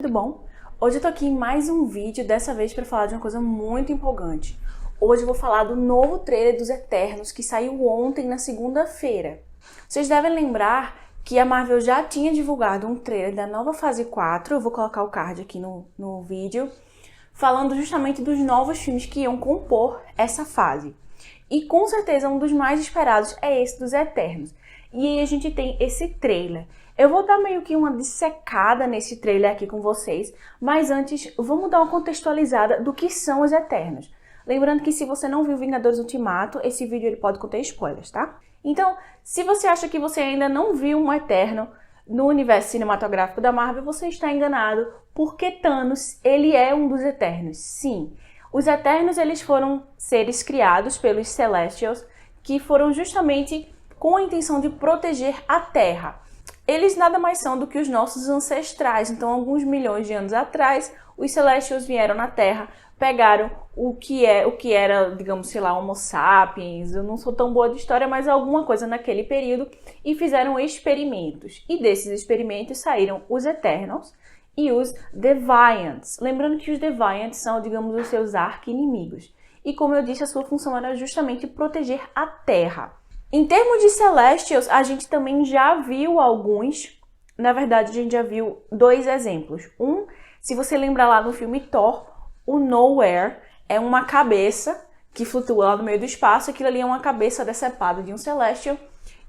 Tudo bom? Hoje eu tô aqui em mais um vídeo, dessa vez para falar de uma coisa muito empolgante. Hoje eu vou falar do novo trailer dos Eternos que saiu ontem na segunda-feira. Vocês devem lembrar que a Marvel já tinha divulgado um trailer da nova fase 4, eu vou colocar o card aqui no vídeo, falando justamente dos novos filmes que iam compor essa fase. E com certeza um dos mais esperados é esse dos Eternos. E aí a gente tem esse trailer. Eu vou dar meio que uma dissecada nesse trailer aqui com vocês, mas antes vamos dar uma contextualizada do que são os Eternos. Lembrando que se você não viu Vingadores Ultimato, esse vídeo ele pode conter spoilers, tá? Então, se você acha que você ainda não viu um Eterno no universo cinematográfico da Marvel, você está enganado, porque Thanos, ele é um dos Eternos. Sim, os Eternos eles foram seres criados pelos Celestials, que foram justamente com a intenção de proteger a Terra. Eles nada mais são do que os nossos ancestrais. Então, alguns milhões de anos atrás, os Celestials vieram na Terra, pegaram o que era, digamos, sei lá, Homo sapiens, eu não sou tão boa de história, mas alguma coisa naquele período, e fizeram experimentos. E desses experimentos saíram os Eternals e os Deviants. Lembrando que os Deviants são, digamos, os seus arqui-inimigos. E como eu disse, a sua função era justamente proteger a Terra. Em termos de Celestials, a gente também já viu alguns. Na verdade, a gente já viu dois exemplos. Um, se você lembrar lá no filme Thor, o Knowhere é uma cabeça que flutua lá no meio do espaço. Aquilo ali é uma cabeça decepada de um Celestial.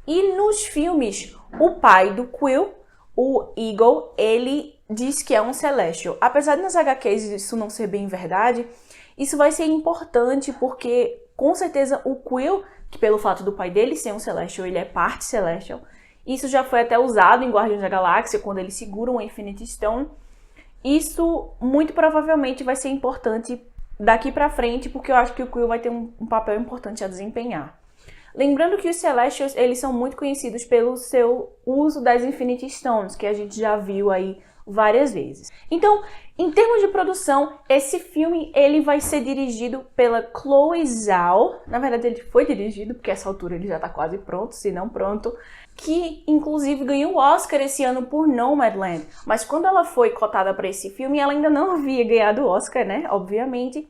E nos filmes, o pai do Quill, o Eagle, ele diz que é um Celestial. Apesar de nas HQs isso não ser bem verdade, isso vai ser importante porque, com certeza, o Quill, que pelo fato do pai dele ser um Celestial, ele é parte Celestial. Isso já foi até usado em Guardiões da Galáxia, quando eles seguram o Infinity Stone. Isso, muito provavelmente, vai ser importante daqui pra frente, porque eu acho que o Quill vai ter um papel importante a desempenhar. Lembrando que os Celestials, eles são muito conhecidos pelo seu uso das Infinity Stones, que a gente já viu aí várias vezes. Então, em termos de produção, esse filme ele vai ser dirigido pela Chloe Zhao. Na verdade, ele foi dirigido, porque a essa altura ele já tá quase pronto, se não pronto. Que, inclusive, ganhou o Oscar esse ano por Nomadland. Mas quando ela foi cotada para esse filme, ela ainda não havia ganhado o Oscar, né? Obviamente.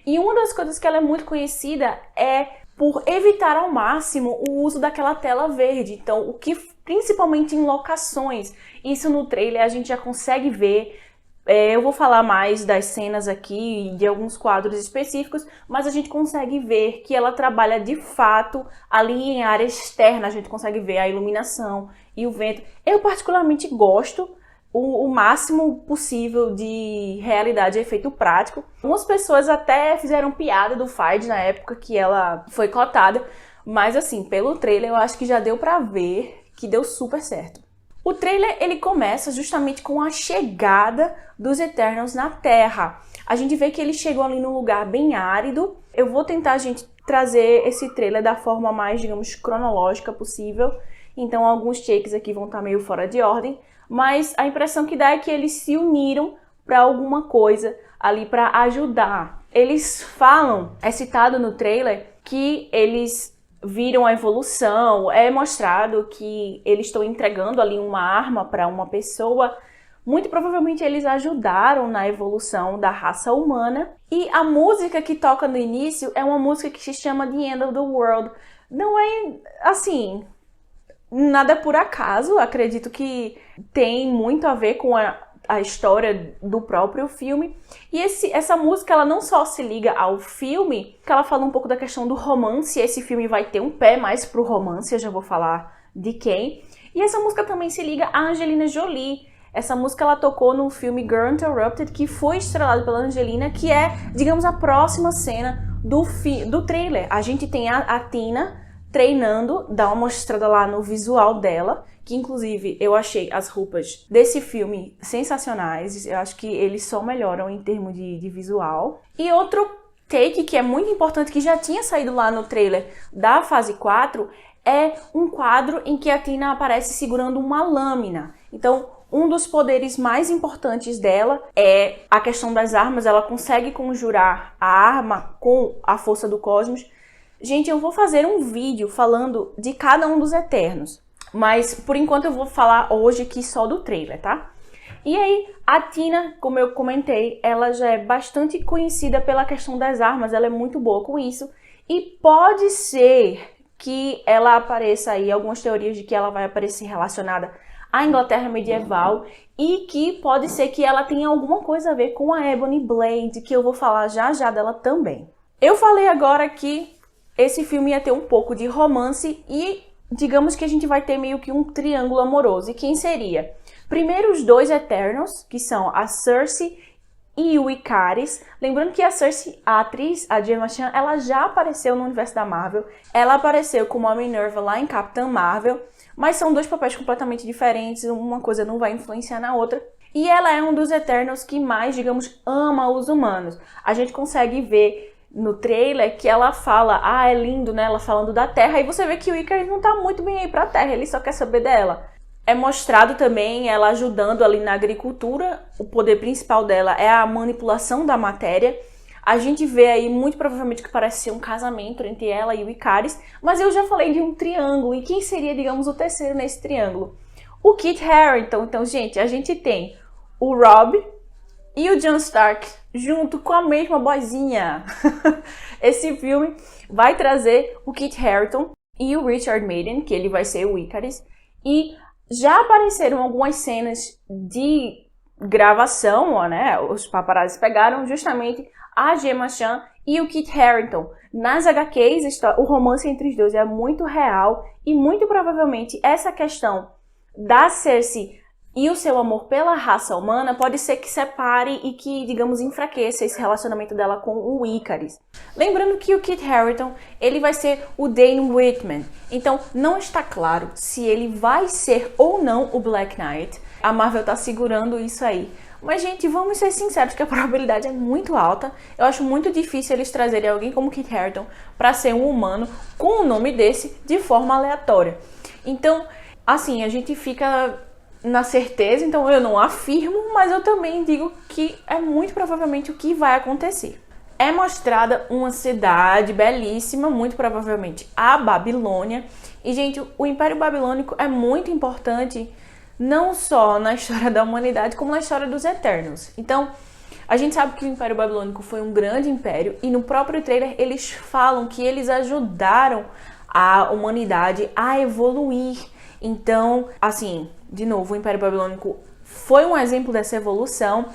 E uma das coisas que ela é muito conhecida é por evitar ao máximo o uso daquela tela verde. Então, o que principalmente em locações, isso no trailer a gente já consegue ver. Eu vou falar mais das cenas aqui, de alguns quadros específicos, mas a gente consegue ver que ela trabalha de fato ali em área externa, a gente consegue ver a iluminação e o vento. Eu particularmente gosto o máximo possível de realidade e efeito prático. Algumas pessoas até fizeram piada do Feige na época que ela foi cotada, mas assim, pelo trailer eu acho que já deu pra ver que deu super certo. O trailer ele começa justamente com a chegada dos Eternals na Terra. A gente vê que eles chegam ali num lugar bem árido. Eu vou tentar, gente, trazer esse trailer da forma mais, digamos, cronológica possível. Então alguns takes aqui vão estar meio fora de ordem. Mas a impressão que dá é que eles se uniram para alguma coisa ali para ajudar. Eles falam, é citado no trailer, que eles viram a evolução, é mostrado que eles estão entregando ali uma arma para uma pessoa. Muito provavelmente eles ajudaram na evolução da raça humana. E a música que toca no início é uma música que se chama The End of the World. Não é, assim, nada por acaso. Acredito que tem muito a ver com a história do próprio filme. E essa música, ela não só se liga ao filme, que ela fala um pouco da questão do romance. Esse filme vai ter um pé mais pro romance, eu já vou falar de quem. E essa música também se liga à Angelina Jolie. Essa música ela tocou no filme Girl Interrupted, que foi estrelado pela Angelina, que é, digamos, a próxima cena do trailer. A gente tem a Tina treinando, dá uma mostrada lá no visual dela, que inclusive eu achei as roupas desse filme sensacionais. Eu acho que eles só melhoram em termos de visual. E outro take que é muito importante, que já tinha saído lá no trailer da fase 4, é um quadro em que a Tina aparece segurando uma lâmina. Então, um dos poderes mais importantes dela é a questão das armas. Ela consegue conjurar a arma com a força do cosmos. Gente, eu vou fazer um vídeo falando de cada um dos Eternos, mas por enquanto eu vou falar hoje aqui só do trailer, tá? E aí, a Tina, como eu comentei, ela já é bastante conhecida pela questão das armas, ela é muito boa com isso. E pode ser que ela apareça aí, algumas teorias de que ela vai aparecer relacionada à Inglaterra medieval e que pode ser que ela tenha alguma coisa a ver com a Ebony Blade, que eu vou falar já já dela também. Eu falei agora que esse filme ia ter um pouco de romance e digamos que a gente vai ter meio que um triângulo amoroso. E quem seria? Primeiro os dois Eternos, que são a Cersei e o Ikaris. Lembrando que a Cersei, a atriz, a Gemma Chan, ela já apareceu no universo da Marvel. Ela apareceu como a Minerva lá em Capitã Marvel, mas são dois papéis completamente diferentes, uma coisa não vai influenciar na outra. E ela é um dos Eternos que mais, digamos, ama os humanos. A gente consegue ver no trailer que ela fala, é lindo, né, ela falando da Terra, e você vê que o Ikaris não tá muito bem aí pra Terra, ele só quer saber dela. É mostrado também ela ajudando ali na agricultura, o poder principal dela é a manipulação da matéria. A gente vê aí muito provavelmente que parece ser um casamento entre ela e o Ikaris, mas eu já falei de um triângulo, e quem seria, digamos, o terceiro nesse triângulo? O Kit Harington. Então, gente, a gente tem o Robb e o Jon Stark junto com a mesma boizinha. Esse filme vai trazer o Kit Harington e o Richard Madden, que ele vai ser o Ikaris, e já apareceram algumas cenas de gravação, né? Os paparazzi pegaram justamente a Gemma Chan e o Kit Harington. Nas HQs, o romance entre os dois é muito real e muito provavelmente essa questão da Cersei e o seu amor pela raça humana pode ser que separe e que, digamos, enfraqueça esse relacionamento dela com o Ikaris. Lembrando que o Kit Harington, ele vai ser o Dane Whitman. Então, não está claro se ele vai ser ou não o Black Knight. A Marvel tá segurando isso aí. Mas, gente, vamos ser sinceros que a probabilidade é muito alta. Eu acho muito difícil eles trazerem alguém como Kit Harington para ser um humano com um nome desse de forma aleatória. Então, assim, a gente fica na certeza, então eu não afirmo, mas eu também digo que é muito provavelmente o que vai acontecer. É mostrada uma cidade belíssima, muito provavelmente a Babilônia. E, gente, o Império Babilônico é muito importante não só na história da humanidade, como na história dos Eternos. Então, a gente sabe que o Império Babilônico foi um grande império e no próprio trailer eles falam que eles ajudaram a humanidade a evoluir. Então, assim, de novo, o Império Babilônico foi um exemplo dessa evolução.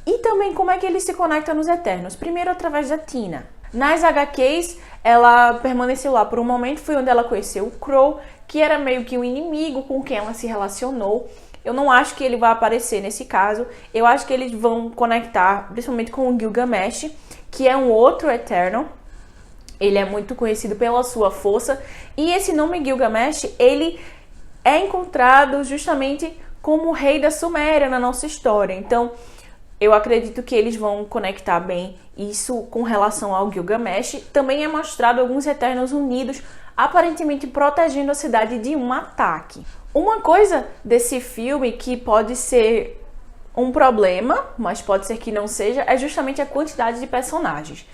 E também como é que ele se conecta nos Eternos. Primeiro, através da Tina. Nas HQs, ela permaneceu lá por um momento, foi onde ela conheceu o Crow, que era meio que um inimigo com quem ela se relacionou. Eu não acho que ele vai aparecer nesse caso. Eu acho que eles vão conectar, principalmente com o Gilgamesh, que é um outro Eterno. Ele é muito conhecido pela sua força. E esse nome Gilgamesh, ele é encontrado justamente como o rei da Suméria na nossa história. Então, eu acredito que eles vão conectar bem isso com relação ao Gilgamesh. Também é mostrado alguns Eternos unidos, aparentemente protegendo a cidade de um ataque. Uma coisa desse filme que pode ser um problema, mas pode ser que não seja, é justamente a quantidade de personagens.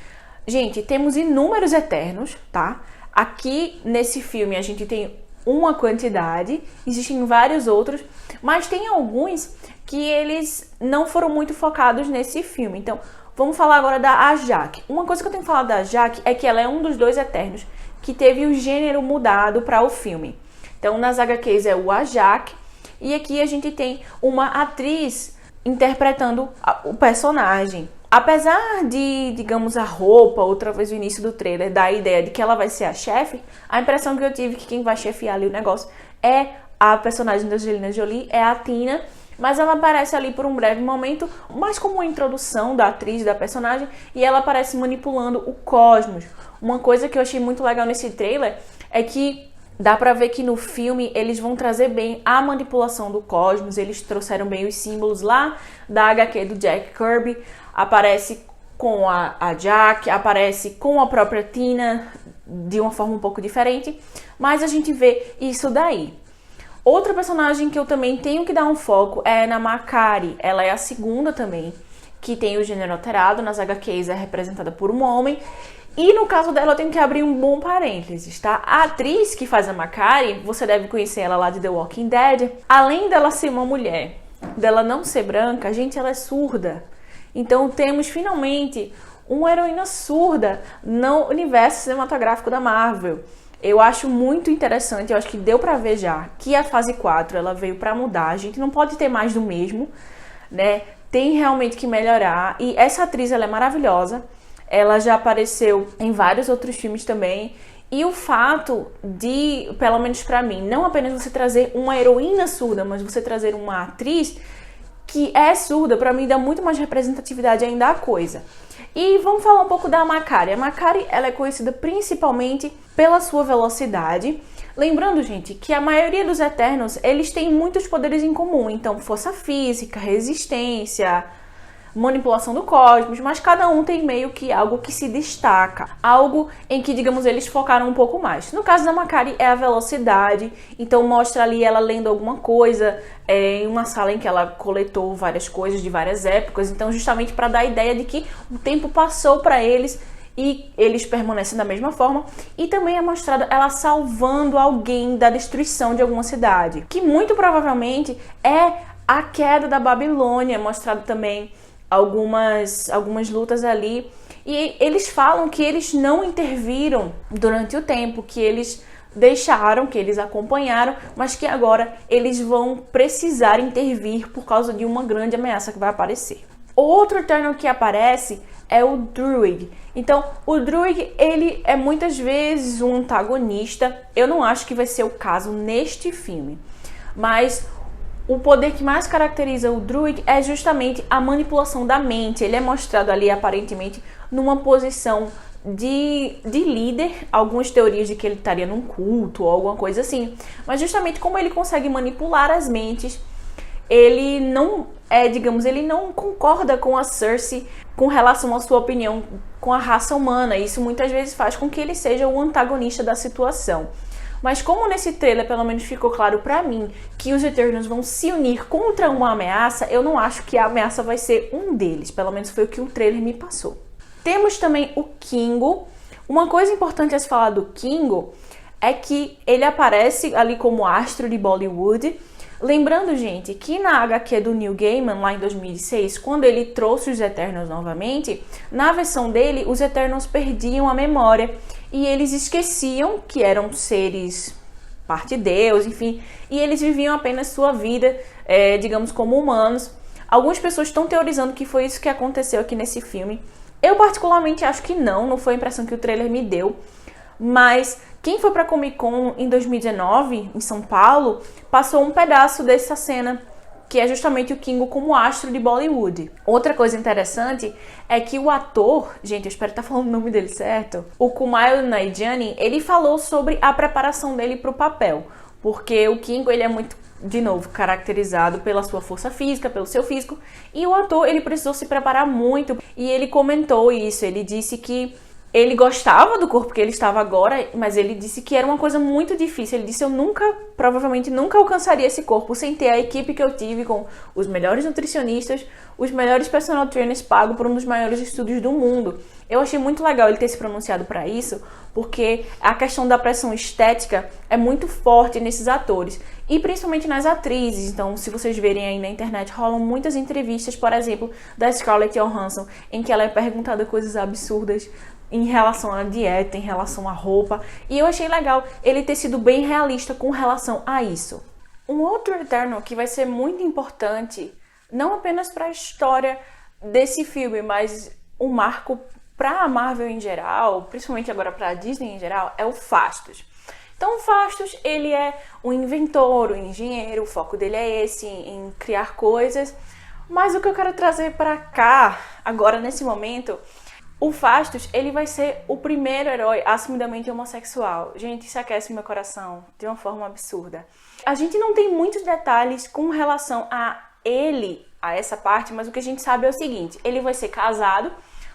Gente, temos inúmeros Eternos, tá? Aqui nesse filme a gente tem uma quantidade, existem vários outros, mas tem alguns que eles não foram muito focados nesse filme. Então, vamos falar agora da Ajak. Uma coisa que eu tenho que falar da Ajak é que ela é um dos dois Eternos que teve o gênero mudado para o filme. Então, nas HQs é o Ajak, e aqui a gente tem uma atriz interpretando o personagem. Apesar de, digamos, a roupa, outra vez o início do trailer, dar a ideia de que ela vai ser a chefe, a impressão que eu tive que quem vai chefiar ali o negócio é a personagem da Angelina Jolie, é a Tina, mas ela aparece ali por um breve momento, mais como uma introdução da atriz, da personagem, e ela aparece manipulando o cosmos. Uma coisa que eu achei muito legal nesse trailer é que dá pra ver que no filme eles vão trazer bem a manipulação do cosmos, eles trouxeram bem os símbolos lá da HQ do Jack Kirby, aparece com a Jack, aparece com a própria Tina, de uma forma um pouco diferente, mas a gente vê isso daí. Outra personagem que eu também tenho que dar um foco é na Makkari. Ela é a segunda também, que tem o gênero alterado. Nas HQs é representada por um homem. E no caso dela eu tenho que abrir um bom parênteses, tá? A atriz que faz a Makkari, você deve conhecer ela lá de The Walking Dead. Além dela ser uma mulher dela não ser branca, gente, ela é surda. Então temos finalmente uma heroína surda no universo cinematográfico da Marvel. Eu acho muito interessante, eu acho que deu pra ver já que a fase 4 ela veio pra mudar, a gente não pode ter mais do mesmo, né? Tem realmente que melhorar, e essa atriz ela é maravilhosa, ela já apareceu em vários outros filmes também, e o fato de, pelo menos pra mim, não apenas você trazer uma heroína surda, mas você trazer uma atriz que é surda, pra mim dá muito mais representatividade ainda à coisa. E vamos falar um pouco da Makkari. A Makkari, ela é conhecida principalmente pela sua velocidade. Lembrando, gente, que a maioria dos Eternos, eles têm muitos poderes em comum. Então, força física, resistência, manipulação do cosmos, mas cada um tem meio que algo que se destaca, algo em que, digamos, eles focaram um pouco mais. No caso da Makkari é a velocidade, então mostra ali ela lendo alguma coisa em uma sala em que ela coletou várias coisas de várias épocas, então justamente para dar a ideia de que o tempo passou para eles e eles permanecem da mesma forma. E também é mostrada ela salvando alguém da destruição de alguma cidade, que muito provavelmente é a queda da Babilônia, mostrado também algumas lutas ali, e eles falam que eles não interviram durante o tempo, que eles deixaram, que eles acompanharam, mas que agora eles vão precisar intervir por causa de uma grande ameaça que vai aparecer. Outro Eternal que aparece é o Druig. Então, o Druig, ele é muitas vezes um antagonista. Eu não acho que vai ser o caso neste filme, mas o poder que mais caracteriza o Druig é justamente a manipulação da mente. Ele é mostrado ali, aparentemente, numa posição de líder. Algumas teorias de que ele estaria num culto ou alguma coisa assim. Mas justamente como ele consegue manipular as mentes, ele não ele não concorda com a Cersei com relação à sua opinião com a raça humana. Isso muitas vezes faz com que ele seja o antagonista da situação. Mas como nesse trailer, pelo menos ficou claro pra mim, que os Eternos vão se unir contra uma ameaça, eu não acho que a ameaça vai ser um deles. Pelo menos foi o que o trailer me passou. Temos também o Kingo. Uma coisa importante a se falar do Kingo é que ele aparece ali como astro de Bollywood. Lembrando, gente, que na HQ do Neil Gaiman, lá em 2006, quando ele trouxe os Eternos novamente, na versão dele, os Eternos perdiam a memória e eles esqueciam que eram seres parte de Deus, enfim, e eles viviam apenas sua vida, digamos, como humanos. Algumas pessoas estão teorizando que foi isso que aconteceu aqui nesse filme. Eu particularmente acho que não foi a impressão que o trailer me deu, mas quem foi pra Comic Con em 2019, em São Paulo, passou um pedaço dessa cena, que é justamente o Kingo como astro de Bollywood. Outra coisa interessante é que o ator, gente, eu espero estar falando o nome dele certo, o Kumail Nanjiani, ele falou sobre a preparação dele pro papel, porque o Kingo, ele é muito, de novo, caracterizado pela sua força física, pelo seu físico, e o ator, ele precisou se preparar muito, e ele comentou isso, ele disse que ele gostava do corpo que ele estava agora, mas ele disse que era uma coisa muito difícil. Ele disse, eu provavelmente nunca alcançaria esse corpo sem ter a equipe que eu tive com os melhores nutricionistas, os melhores personal trainers pagos por um dos maiores estúdios do mundo. Eu achei muito legal ele ter se pronunciado para isso, porque a questão da pressão estética é muito forte nesses atores, e principalmente nas atrizes. Então, se vocês verem aí na internet, rolam muitas entrevistas, por exemplo, da Scarlett Johansson, em que ela é perguntada coisas absurdas em relação à dieta, em relação à roupa, e eu achei legal ele ter sido bem realista com relação a isso. Um outro Eternal que vai ser muito importante, não apenas para a história desse filme, mas um marco para a Marvel em geral, principalmente agora para a Disney em geral, é o Phastos. Então o Phastos, ele é um inventor, um engenheiro, o foco dele é esse, em criar coisas, mas o que eu quero trazer para cá, agora nesse momento, o Phastos, ele vai ser o primeiro herói assumidamente homossexual. Gente, isso aquece meu coração de uma forma absurda. A gente não tem muitos detalhes com relação a ele, a essa parte, mas o que a gente sabe é o seguinte, ele vai ser casado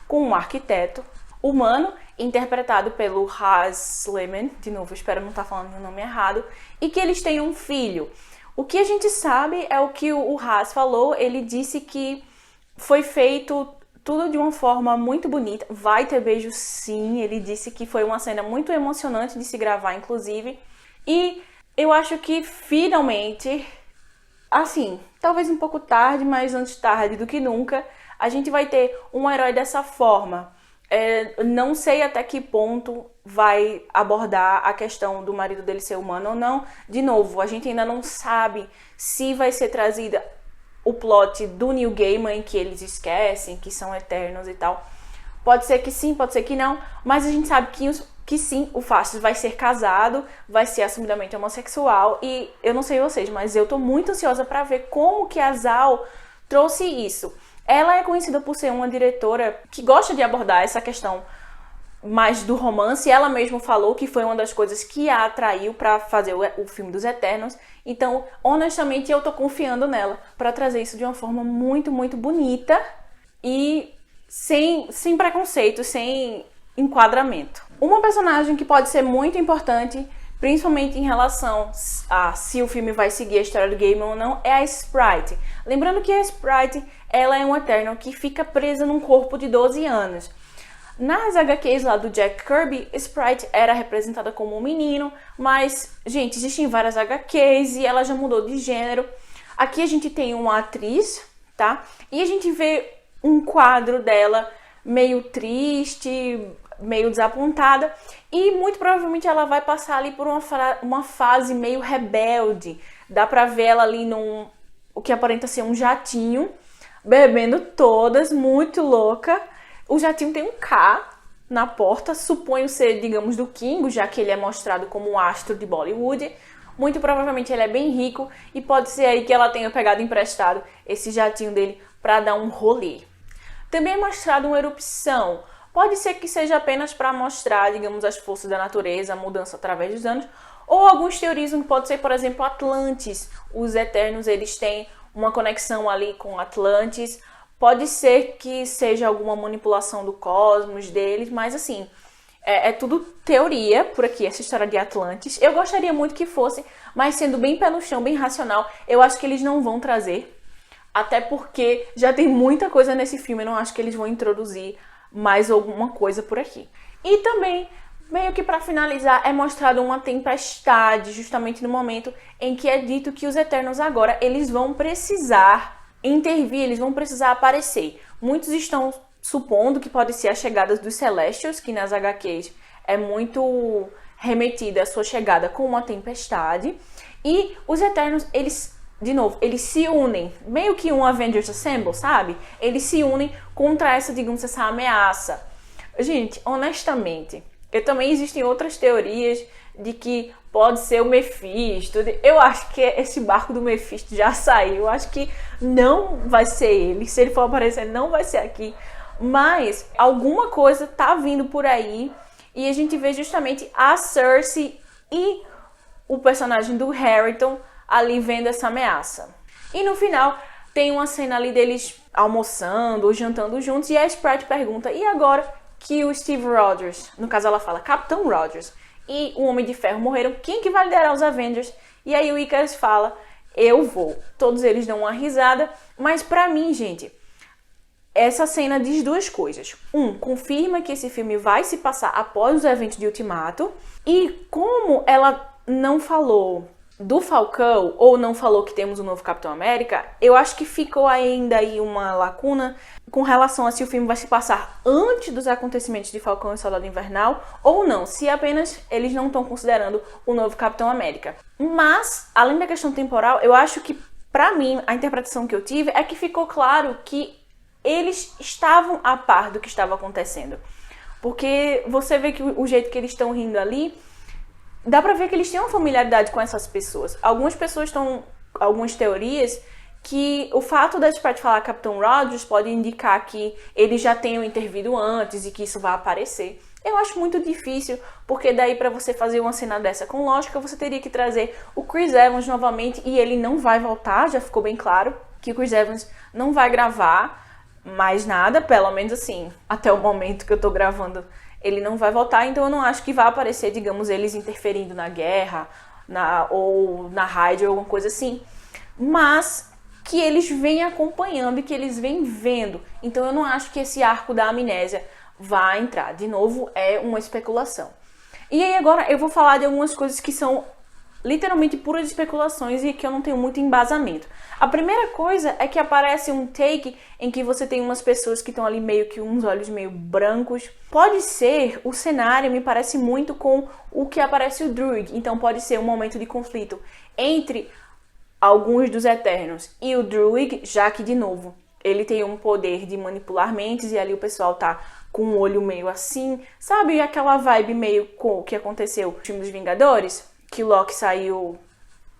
com um arquiteto humano, interpretado pelo Haz Lehman, de novo, espero não estar falando o nome errado, e que eles têm um filho. O que a gente sabe é o que o Haz falou, ele disse que foi feito tudo de uma forma muito bonita, vai ter beijo sim, ele disse que foi uma cena muito emocionante de se gravar, inclusive, e eu acho que finalmente assim, talvez um pouco tarde, mas antes tarde do que nunca, a gente vai ter um herói dessa forma. Não sei até que ponto vai abordar a questão do marido dele ser humano ou não. De novo, a gente ainda não sabe se vai ser trazida o plot do Neil Gaiman, em que eles esquecem que são eternos e tal. Pode ser que sim, pode ser que não, mas a gente sabe que sim, o Fastos vai ser casado, vai ser assumidamente homossexual, e eu não sei vocês, mas eu tô muito ansiosa pra ver como que a Zhao trouxe isso. Ela é conhecida por ser uma diretora que gosta de abordar essa questão mais do romance. Ela mesma falou que foi uma das coisas que a atraiu para fazer o filme dos Eternos. Então, honestamente, eu tô confiando nela para trazer isso de uma forma muito, muito bonita e sem preconceito, sem enquadramento. Uma personagem que pode ser muito importante, principalmente em relação a se o filme vai seguir a história do Gaiman ou não, é a Sprite. Lembrando que a Sprite, ela é um Eternal que fica presa num corpo de 12 anos. Nas HQs lá do Jack Kirby, Sprite era representada como um menino, mas, gente, existem várias HQs e ela já mudou de gênero. Aqui a gente tem uma atriz, tá? E a gente vê um quadro dela meio triste, meio desapontada, e muito provavelmente ela vai passar ali por uma fase meio rebelde. Dá pra ver ela ali o que aparenta ser um jatinho, bebendo todas, muito louca. O jatinho tem um K na porta, suponho ser, digamos, do Kingo, já que ele é mostrado como um astro de Bollywood. Muito provavelmente ele é bem rico e pode ser aí que ela tenha pegado emprestado esse jatinho dele para dar um rolê. Também é mostrado uma erupção. Pode ser que seja apenas para mostrar, digamos, as forças da natureza, a mudança através dos anos, ou alguns teorizam que pode ser, por exemplo, Atlantis. Os Eternos, eles têm uma conexão ali com Atlantis. Pode ser que seja alguma manipulação do cosmos deles, mas assim, é tudo teoria por aqui, essa história de Atlantis. Eu gostaria muito que fosse, mas sendo bem pé no chão, bem racional, eu acho que eles não vão trazer. Até porque já tem muita coisa nesse filme, eu não acho que eles vão introduzir mais alguma coisa por aqui. E também, meio que para finalizar, é mostrado uma tempestade, justamente no momento em que é dito que os Eternos agora, eles vão precisar intervir, eles vão precisar aparecer. Muitos estão supondo que pode ser a chegada dos Celestials, que nas HQs é muito remetida a sua chegada com uma tempestade. E os Eternos, eles se unem, meio que um Avengers Assemble, sabe? Eles se unem contra essa, digamos, essa ameaça. Gente, honestamente, também existem outras teorias de que pode ser o Mephisto. Eu acho que esse barco do Mephisto já saiu. Eu acho que não vai ser ele. Se ele for aparecer, não vai ser aqui. Mas alguma coisa tá vindo por aí. E a gente vê justamente a Cersei e o personagem do Harrington ali vendo essa ameaça. E no final tem uma cena ali deles almoçando ou jantando juntos. E a Sprite pergunta, e agora que o Steve Rogers, no caso ela fala Capitão Rogers, e o Homem de Ferro morreram, quem que vai liderar os Avengers? E aí o Icarus fala, eu vou. Todos eles dão uma risada, mas pra mim, gente, essa cena diz duas coisas. Confirma que esse filme vai se passar após os eventos de Ultimato, e como ela não falou do Falcão, ou não falou que temos um novo Capitão América, eu acho que ficou ainda aí uma lacuna com relação a se o filme vai se passar antes dos acontecimentos de Falcão e Soldado Invernal ou não, se apenas eles não estão considerando o novo Capitão América. Mas, além da questão temporal, eu acho que, pra mim, a interpretação que eu tive é que ficou claro que eles estavam a par do que estava acontecendo. Porque você vê que o jeito que eles estão rindo ali, dá pra ver que eles têm uma familiaridade com essas pessoas. Algumas pessoas algumas teorias que o fato da Sprite falar Capitão Rogers pode indicar que eles já tenham intervido antes e que isso vai aparecer. Eu acho muito difícil, porque daí pra você fazer uma cena dessa com lógica, você teria que trazer o Chris Evans novamente e ele não vai voltar, já ficou bem claro que o Chris Evans não vai gravar mais nada, pelo menos assim, até o momento que eu tô gravando, ele não vai voltar, então eu não acho que vai aparecer, digamos, eles interferindo na guerra, ou na raid ou alguma coisa assim. Mas que eles vêm acompanhando e que eles vêm vendo. Então eu não acho que esse arco da amnésia vai entrar. De novo, é uma especulação. E aí agora eu vou falar de algumas coisas que são literalmente puras especulações e que eu não tenho muito embasamento. A primeira coisa é que aparece um take em que você tem umas pessoas que estão ali meio que uns olhos meio brancos. Pode ser, o cenário me parece muito com o que aparece o Druig, então pode ser um momento de conflito entre alguns dos Eternos e o Druig, já que, de novo, ele tem um poder de manipular mentes e ali o pessoal tá com um olho meio assim, sabe aquela vibe meio com o que aconteceu no filme dos Vingadores? Que o Loki saiu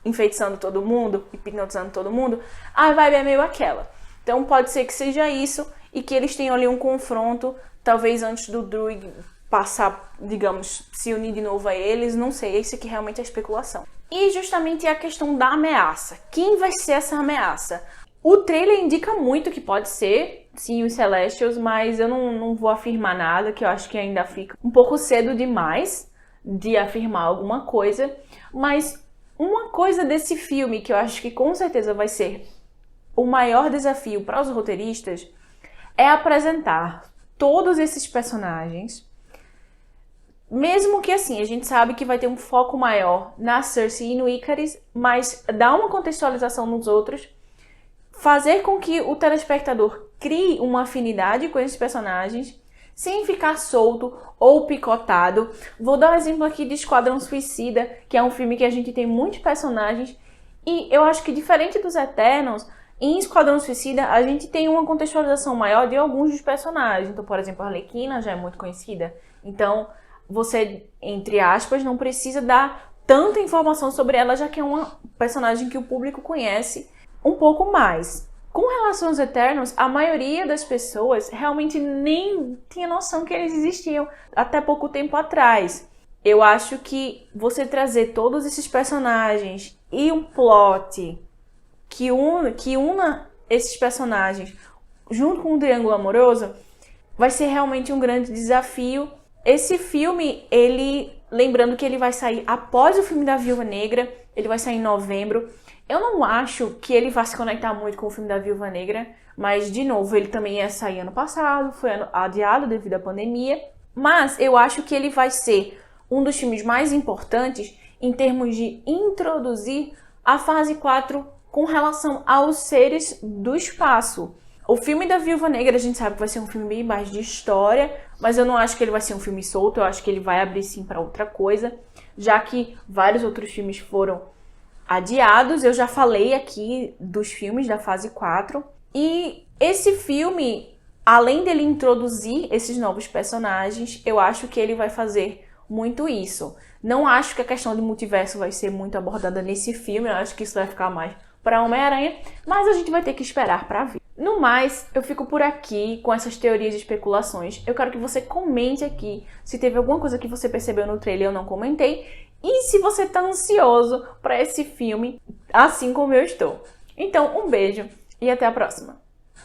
enfeitiçando todo mundo, hipnotizando todo mundo, a vibe é meio aquela. Então pode ser que seja isso e que eles tenham ali um confronto, talvez antes do Druig passar, digamos, se unir de novo a eles, não sei, esse aqui realmente é especulação. E justamente a questão da ameaça. Quem vai ser essa ameaça? O trailer indica muito que pode ser, sim, os Celestials, mas eu não vou afirmar nada, que eu acho que ainda fica um pouco cedo demais de afirmar alguma coisa, mas uma coisa desse filme que eu acho que com certeza vai ser o maior desafio para os roteiristas é apresentar todos esses personagens, mesmo que assim, a gente sabe que vai ter um foco maior na Cersei e no Ikaris, mas dar uma contextualização nos outros, fazer com que o telespectador crie uma afinidade com esses personagens, sem ficar solto ou picotado. Vou dar um exemplo aqui de Esquadrão Suicida, que é um filme que a gente tem muitos personagens, e eu acho que diferente dos Eternos, em Esquadrão Suicida a gente tem uma contextualização maior de alguns dos personagens. Então, por exemplo, a Arlequina já é muito conhecida, então você, entre aspas, não precisa dar tanta informação sobre ela, já que é uma personagem que o público conhece um pouco mais. Com relação aos Eternos, a maioria das pessoas realmente nem tinha noção que eles existiam até pouco tempo atrás. Eu acho que você trazer todos esses personagens e um plot que una esses personagens junto com o triângulo amoroso vai ser realmente um grande desafio. Esse filme, lembrando que ele vai sair após o filme da Viúva Negra, ele vai sair em novembro. Eu não acho que ele vá se conectar muito com o filme da Viúva Negra, mas, de novo, ele também ia sair ano passado, foi adiado devido à pandemia. Mas eu acho que ele vai ser um dos filmes mais importantes em termos de introduzir a fase 4 com relação aos seres do espaço. O filme da Viúva Negra, a gente sabe que vai ser um filme bem mais de história, mas eu não acho que ele vai ser um filme solto, eu acho que ele vai abrir sim para outra coisa, já que vários outros filmes foram adiados. Eu já falei aqui dos filmes da fase 4. E esse filme, além dele introduzir esses novos personagens, eu acho que ele vai fazer muito isso. Não acho que a questão de multiverso vai ser muito abordada nesse filme, eu acho que isso vai ficar mais para Homem-Aranha, mas a gente vai ter que esperar para ver. No mais, eu fico por aqui com essas teorias e especulações. Eu quero que você comente aqui se teve alguma coisa que você percebeu no trailer e eu não comentei, e se você tá ansioso para esse filme, assim como eu estou. Então, um beijo e até a próxima!